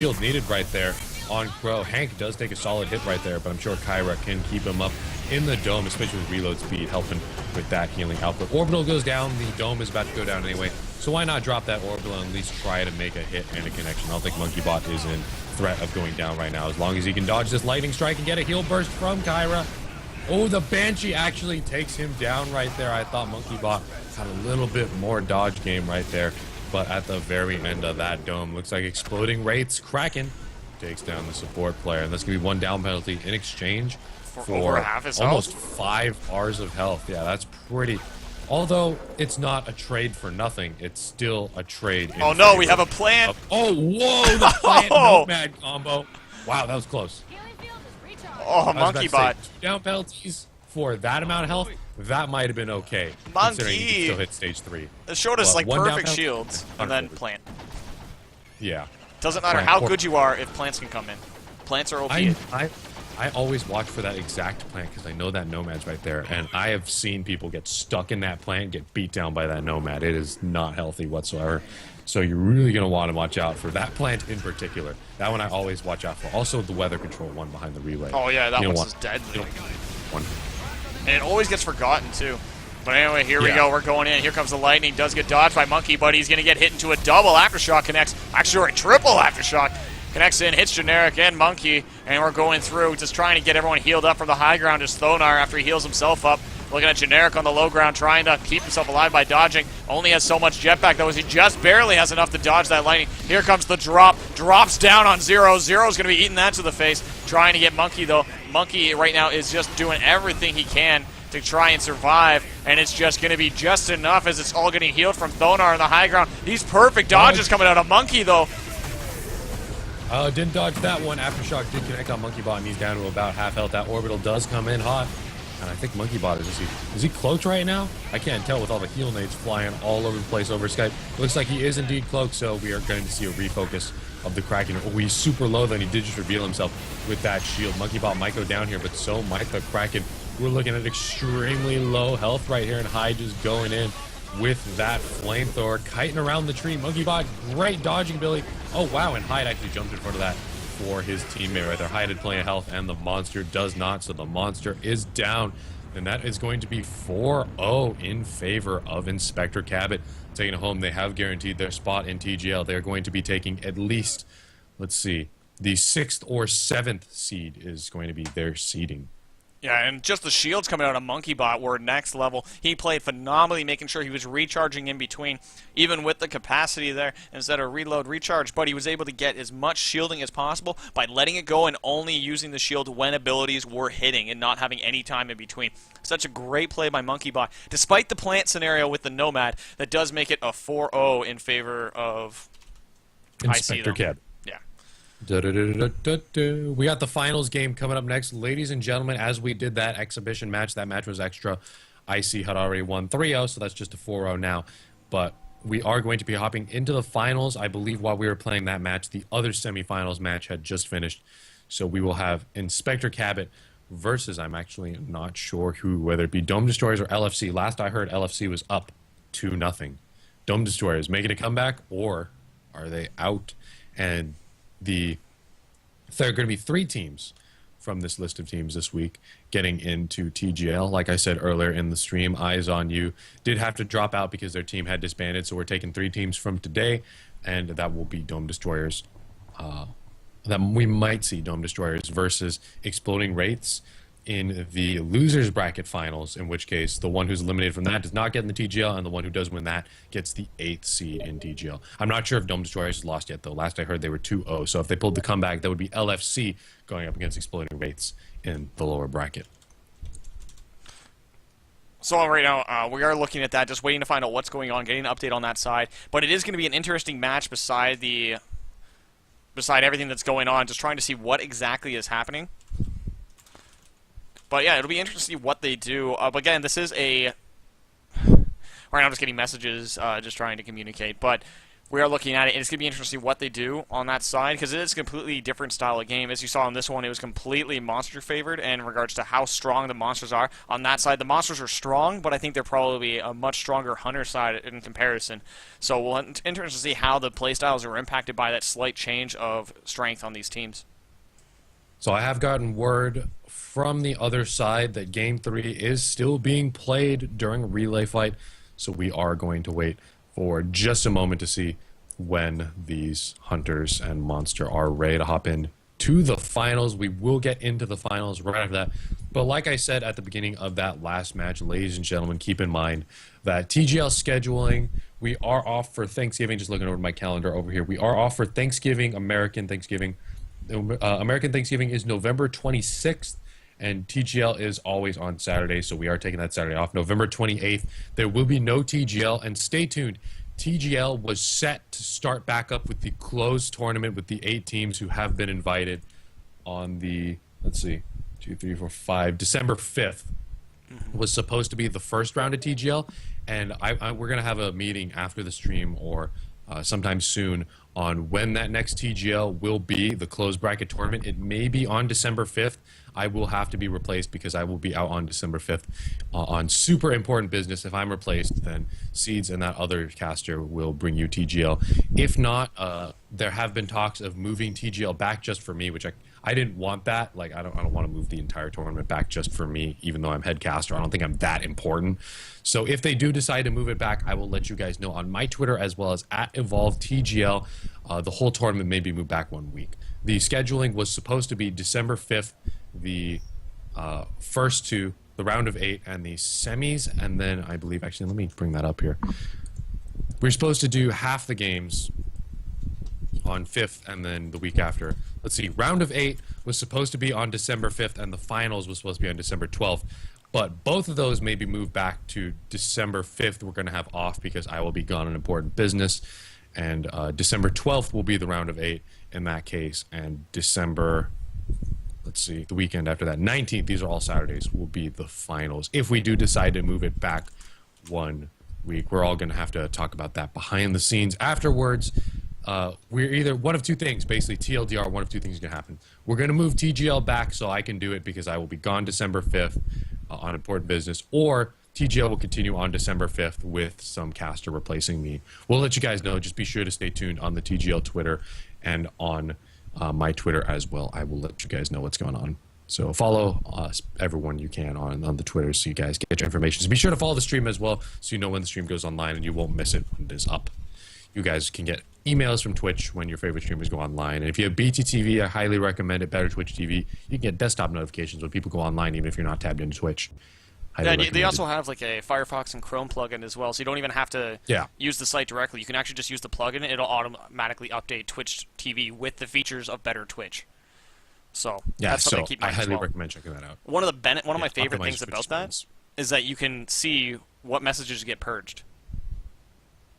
shield needed right there on Crow. Hank does take a solid hit right there, but I'm sure Kyra can keep him up in the dome, especially with reload speed, helping with that healing output. Orbital goes down. The dome is about to go down anyway, so why not drop that orbital and at least try to make a hit and a connection? I don't think MonkeyBot is in threat of going down right now, as long as he can dodge this lightning strike and get a heal burst from Kyra. Oh, the Banshee actually takes him down right there. I thought MonkeyBot had a little bit more dodge game right there. But at the very end of that dome, looks like Exploding Wraiths Kraken takes down the support player. And that's going to be one down penalty in exchange for over half his almost health? 5 bars of health. Yeah, that's pretty... Although it's not a trade for nothing, it's still a trade. Oh no, we have a plant! Oh, whoa, the plant nomad combo. Wow, that was close. Oh, MonkeyBot. Down penalties for that amount of health, that might have been okay. Monkey Considering he still hit stage 3. It showed us But like one down perfect penalty, shields, and then 100%. plant. Yeah. Doesn't matter Plant how or- good you are if plants can come in. Plants are OP. I always watch for that exact plant because I know that nomad's right there, and I have seen people get stuck in that plant, get beat down by that nomad. It is not healthy whatsoever. So you're really going to want to watch out for that plant in particular. That one I always watch out for. Also the weather control one behind the relay. Oh yeah, that You don't one's want- just deadly. One. And it always gets forgotten too. But anyway, here we Yeah. go. We're going in. Here comes the lightning. Does get dodged by Monkey, but he's going to get hit into a double aftershock. Connects. Actually, a triple aftershock. Connects in, hits Generic and Monkey, and we're going through, just trying to get everyone healed up from the high ground. Just Thonar after he heals himself up. Looking at Generic on the low ground, trying to keep himself alive by dodging. Only has so much jetpack, though, as he just barely has enough to dodge that lightning. Here comes the drop. Drops down on Zero. Zero's going to be eating that to the face. Trying to get Monkey, though. Monkey right now is just doing everything he can to try and survive, and it's just going to be just enough as it's all getting healed from Thonar on the high ground. These perfect dodges coming out of Monkey, though. Didn't dodge that one. Aftershock did connect on MonkeyBot, and he's down to about half health. That orbital does come in hot. And I think MonkeyBot is he cloaked right now? I can't tell with all the heal nades flying all over the place over Skype. Looks like he is indeed cloaked, so we are going to see a refocus of the Kraken. Oh, he's super low, then he did just reveal himself with that shield. MonkeyBot might go down here, but so might the Kraken. We're looking at extremely low health right here, and Hyde just going in with that flamethrower, kiting around the tree. MonkeyBot, great dodging ability. Oh, wow, and Hyde actually jumped in front of that for his teammate right there. Hyde had plenty of health, and the monster does not, so the monster is down. And that is going to be 4-0 in favor of Inspector Cabot. Taking it home, they have guaranteed their spot in TGL. They're going to be taking at least, let's see, the 6th or 7th seed is going to be their seeding. Yeah, and just the shields coming out of MonkeyBot were next level. He played phenomenally, making sure he was recharging in between, even with the capacity there, instead of reload, recharge. But he was able to get as much shielding as possible by letting it go and only using the shield when abilities were hitting and not having any time in between. Such a great play by MonkeyBot. Despite the plant scenario with the Nomad, that does make it a 4-0 in favor of Inspector IC, Cabot. Yeah. We got the finals game coming up next. Ladies and gentlemen, as we did that exhibition match, that match was extra. IC had already won 3-0, so that's just a 4-0 now. But we are going to be hopping into the finals. I believe while we were playing that match, the other semifinals match had just finished. So we will have Inspector Cabot versus, I'm actually not sure who, whether it be Dome Destroyers or LFC. Last I heard, LFC was up 2-0. Dome Destroyers making a comeback, or are they out? And there are going to be 3 teams from this list of teams this week getting into TGL. Like I said earlier in the stream, Eyes on You did have to drop out because their team had disbanded, so we're taking 3 teams from today, and that will be Dome Destroyers. That we might see Dome Destroyers versus Exploding Wraiths in the losers bracket finals, in which case the one who's eliminated from that does not get in the TGL, and the one who does win that gets the 8th seed in TGL. I'm not sure if Dome Destroyers has lost yet, though. Last I heard they were 2-0, so if they pulled the comeback, that would be LFC going up against Exploding Wraiths in the lower bracket. So right now, we are looking at that, just waiting to find out what's going on, getting an update on that side. But it is going to be an interesting match beside everything that's going on, just trying to see what exactly is happening. But yeah, it'll be interesting to see what they do. But again, this is a... Right now I'm just getting messages, just trying to communicate. But we are looking at it, and it's going to be interesting what they do on that side, because it is a completely different style of game. As you saw in this one, it was completely monster favored in regards to how strong the monsters are. On that side, the monsters are strong, but I think they're probably a much stronger hunter side in comparison. So we'll interesting to see how the playstyles are impacted by that slight change of strength on these teams. So I have gotten word from the other side that Game 3 is still being played during a relay fight, so we are going to wait for just a moment to see when these hunters and monster are ready to hop in to the finals. We will get into the finals right after that. But like I said at the beginning of that last match, ladies and gentlemen, keep in mind that TGL scheduling, we are off for Thanksgiving. Just looking over my calendar over here. We are off for Thanksgiving, American Thanksgiving. American Thanksgiving is November 26th. And TGL is always on Saturday, so we are taking that Saturday off. November 28th, there will be no TGL. And stay tuned. TGL was set to start back up with the closed tournament with the 8 teams who have been invited on the, let's see, 2, 3, 4, 5, December 5th was supposed to be the first round of TGL. And we're going to have a meeting after the stream or sometime soon on when that next TGL will be, the closed bracket tournament. It may be on December 5th. I will have to be replaced because I will be out on December 5th on super important business. If I'm replaced, then Seeds and that other caster will bring you TGL. If not, there have been talks of moving TGL back just for me, which I didn't want that. Like, I don't want to move the entire tournament back just for me, even though I'm head caster. I don't think I'm that important. So if they do decide to move it back, I will let you guys know on my Twitter as well as at EvolvedTGL. The whole tournament may be moved back 1 week. The scheduling was supposed to be December 5th, the first 2, the round of 8, and the semis, and then I believe, actually, let me bring that up here. We're supposed to do half the games on 5th, and then the week after. Let's see, round of 8 was supposed to be on December 5th, and the finals was supposed to be on December 12th. But both of those may be moved back to December 5th. We're going to have off because I will be gone on important business. And December 12th will be the round of 8 in that case. And December, let's see, the weekend after that, 19th, these are all Saturdays, will be the finals. If we do decide to move it back 1 week, we're all going to have to talk about that behind the scenes afterwards. We're either one of two things, basically TLDR, one of two things is going to happen. We're going to move TGL back so I can do it because I will be gone December 5th on important business, or TGL will continue on December 5th with some caster replacing me. We'll let you guys know. Just be sure to stay tuned on the TGL Twitter and on my Twitter as well. I will let you guys know what's going on. So follow everyone you can on the Twitter so you guys get your information. So be sure to follow the stream as well so you know when the stream goes online and you won't miss it when it is up. You guys can get emails from Twitch when your favorite streamers go online. And if you have BTTV, I highly recommend it. Better Twitch TV. You can get desktop notifications when people go online, even if you're not tabbed into Twitch. Yeah, they also have like a Firefox and Chrome plugin as well, so you don't even have to use the site directly. You can actually just use the plugin. It'll automatically update Twitch TV with the features of Better Twitch. So yeah, that's something to keep in mind. I highly recommend checking that out. One of my favorite things about that is that you can see what messages get purged.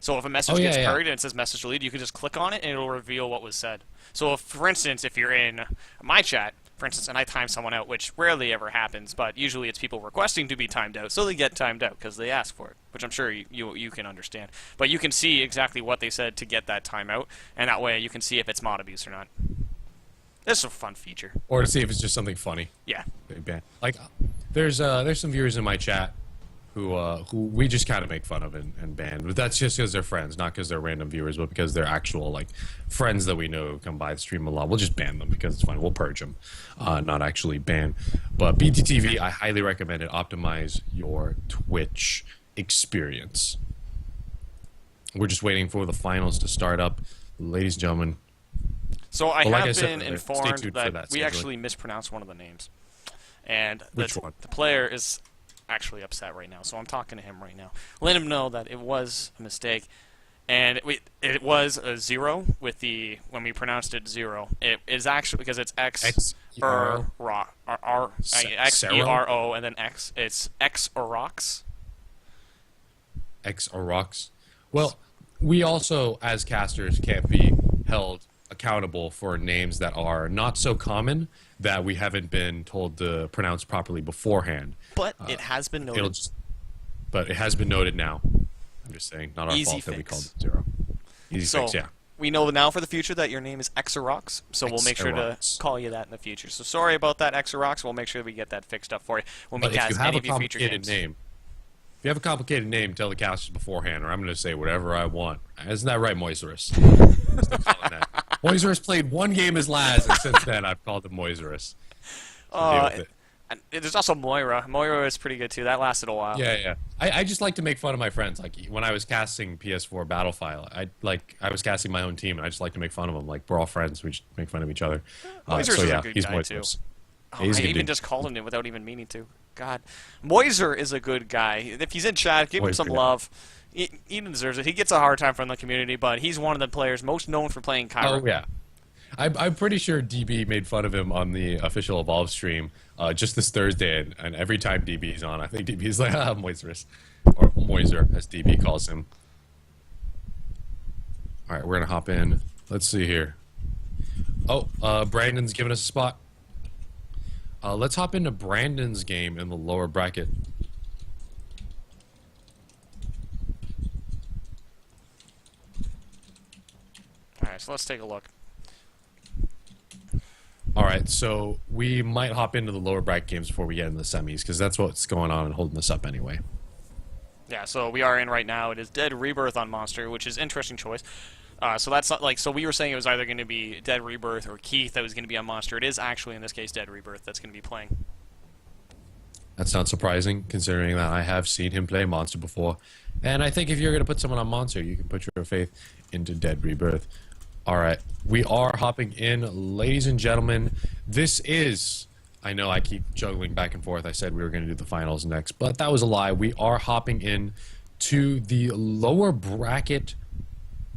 So if a message gets purged and it says message deleted, you can just click on it and it'll reveal what was said. So if, for instance, if you're in my chat, for instance, and I time someone out, which rarely ever happens, but usually it's people requesting to be timed out, so they get timed out because they ask for it, which I'm sure you can understand. But you can see exactly what they said to get that timeout, and that way you can see if it's mod abuse or not. This is a fun feature. Or to see if it's just something funny. Yeah. Like, there's some viewers in my chat who we just kind of make fun of and ban. But that's just because they're friends, not because they're random viewers, but because they're actual, like, friends that we know who come by the stream a lot. We'll just ban them because it's fun. We'll purge them, not actually ban. But BTTV, I highly recommend it. Optimize your Twitch experience. We're just waiting for the finals to start up. Ladies and gentlemen. So I have been informed that we actually mispronounced one of the names. And which one? The player is actually upset right now, so I'm talking to him right now. Let him know that it was a mistake, and it was a 0 with the when we pronounced it 0. It is actually because it's X X-E-R-O, and then X. It's X-Orox. X-Orox. Well, we also as casters can't be held accountable for names that are not so common that we haven't been told to pronounce properly beforehand. But it has been noted. But it has been noted now. I'm just saying, not our fault that we called it 0. Easy So fix, yeah. we know now for the future that your name is Xerox, so we'll make sure to Xerox. call you that in the future. So sorry about that, Xerox. We'll make sure we get that fixed up for you when we But if you cast have any a of your future complicated games. name, if you have a complicated name, tell the casters beforehand, or I'm going to say whatever I want. Isn't that right, Moiserus? Still calling that. Moiserus played one game as Laz, and since then I've called him Moiserus. So deal with it. And there's also Moira. Moira is pretty good too. That lasted a while. Yeah. I just like to make fun of my friends. Like when I was casting PS4 Battlefile, I was casting my own team, and I just like to make fun of them. Like we're all friends, we just make fun of each other. Moiser's So is yeah, a good he's guy too. Moiserus. Oh, He's a I good even dude. just called him it without even meaning to. God, Moiser is a good guy. If he's in chat, give him some Moiser, love. He deserves it. He gets a hard time from the community, but he's one of the players most known for playing Kyra. Oh yeah. I'm pretty sure DB made fun of him on the official Evolve stream just this Thursday, and every time DB's on, I think DB's like, Moiserus. Or Moiser, as DB calls him. Alright, we're going to hop in. Let's see here. Oh, Brandon's giving us a spot. Let's hop into Brandon's game in the lower bracket. Alright, so let's take a look. Alright, so we might hop into the lower bracket games before we get into the semis, because that's what's going on and holding us up anyway. Yeah, so we are in right now. It is Dead Rebirth on Monster, which is an interesting choice. So that's not like, so we were saying it was either going to be Dead Rebirth or Keith that was going to be on Monster. It is actually, in this case, Dead Rebirth that's going to be playing. That's not surprising, considering that I have seen him play Monster before. And I think if you're going to put someone on Monster, you can put your faith into Dead Rebirth. Alright, we are hopping in, ladies and gentlemen. This is... I know I keep juggling back and forth. I said we were going to do the finals next, but that was a lie. We are hopping in to the lower bracket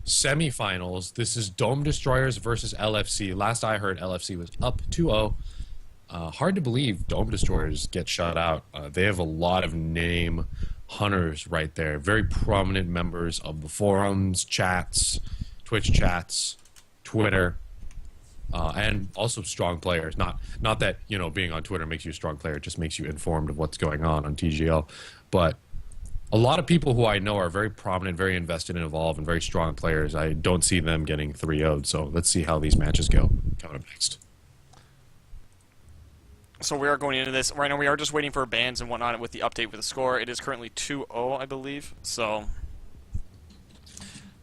semifinals. This is Dome Destroyers versus LFC. Last I heard, LFC was up 2-0. Hard to believe Dome Destroyers get shut out. They have a lot of name hunters right there. Very prominent members of the forums, chats, Twitch chats, Twitter. And also strong players. Not that, you know, being on Twitter makes you a strong player. It just makes you informed of what's going on TGL. But a lot of people who I know are very prominent, very invested in Evolve, and very strong players. I don't see them getting 3-0'd. So let's see how these matches go. Coming up next. So we are going into this. Right now we are just waiting for bans and whatnot with the update with the score. It is currently 2-0, I believe. So...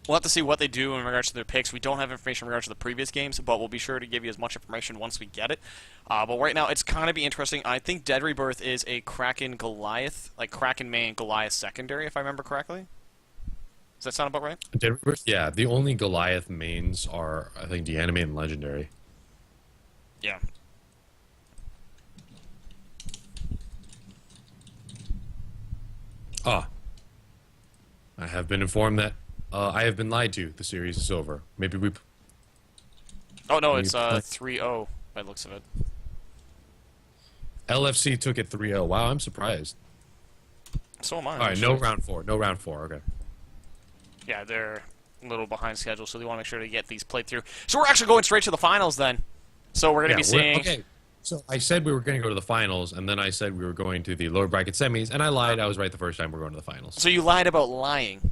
we'll have to see what they do in regards to their picks. We don't have information in regards to the previous games, but we'll be sure to give you as much information once we get it. But right now, it's kind of be interesting. I think Dead Rebirth is a Kraken Goliath, like Kraken main, Goliath secondary, if I remember correctly. Does that sound about right? Yeah, the only Goliath mains are, I think, Deanimate and Legendary. Yeah. I have been informed that I have been lied to. The series is over. Maybe we... Oh, no, it's 3-0 by the looks of it. LFC took it 3-0. Wow, I'm surprised. So am I. All right, no round four. No round four. Okay. Yeah, they're a little behind schedule, so they want to make sure to get these played through. So we're actually going straight to the finals then. So we're going to be seeing... Okay. So I said we were going to go to the finals, and then I said we were going to the lower bracket semis, and I lied. I was right the first time we're going to the finals. So you lied about lying.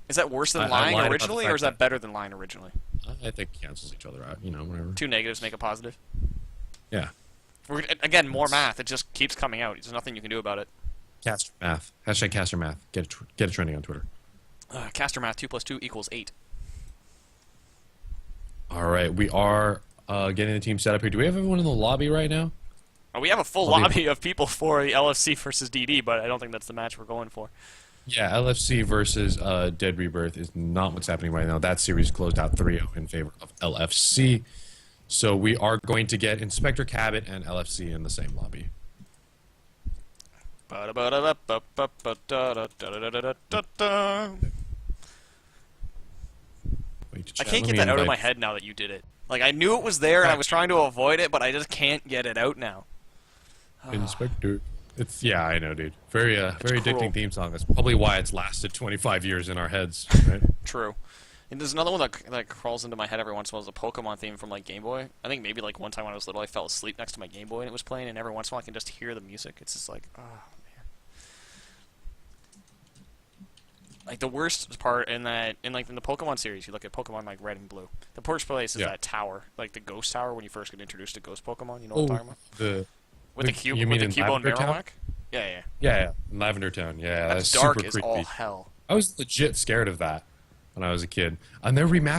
Is that worse than I lying lied about the originally, fact or is that better than lying originally? I think it cancels each other out. You know, whatever. Two negatives make a positive. Yeah. Again, more math. It just keeps coming out. There's nothing you can do about it. Caster math. Hashtag caster math. Get it trending on Twitter. Caster math, 2 + 2 = 8. All right, we are getting the team set up here. Do we have everyone in the lobby right now? We have a full lobby of people for the LFC versus DD, but I don't think that's the match we're going for. Yeah, LFC versus Dead Rebirth is not what's happening right now. That series closed out 3-0 in favor of LFC. So we are going to get Inspector Cabot and LFC in the same lobby. I can't get that out of my head now that you did it. Like, I knew it was there, and I was trying to avoid it, but I just can't get it out now. Inspector. It's yeah, I know, dude. Very cruel. addicting theme song. That's probably why it's lasted 25 years in our heads, right? True. And there's another one that crawls into my head every once in a while. It's a Pokemon theme from, like, Game Boy. I think maybe, like, one time when I was little, I fell asleep next to my Game Boy and it was playing, and every once in a while I can just hear the music. It's just like, oh, Like the worst part in the Pokemon series, you look at Pokemon like Red and Blue. The worst place is that tower, like the Ghost Tower when you first get introduced to Ghost Pokemon. You know what I'm talking about? With the Cubo and Marowak. Yeah, Lavender Town. Yeah, that's dark as all hell. I was legit scared of that when I was a kid. And they're remastering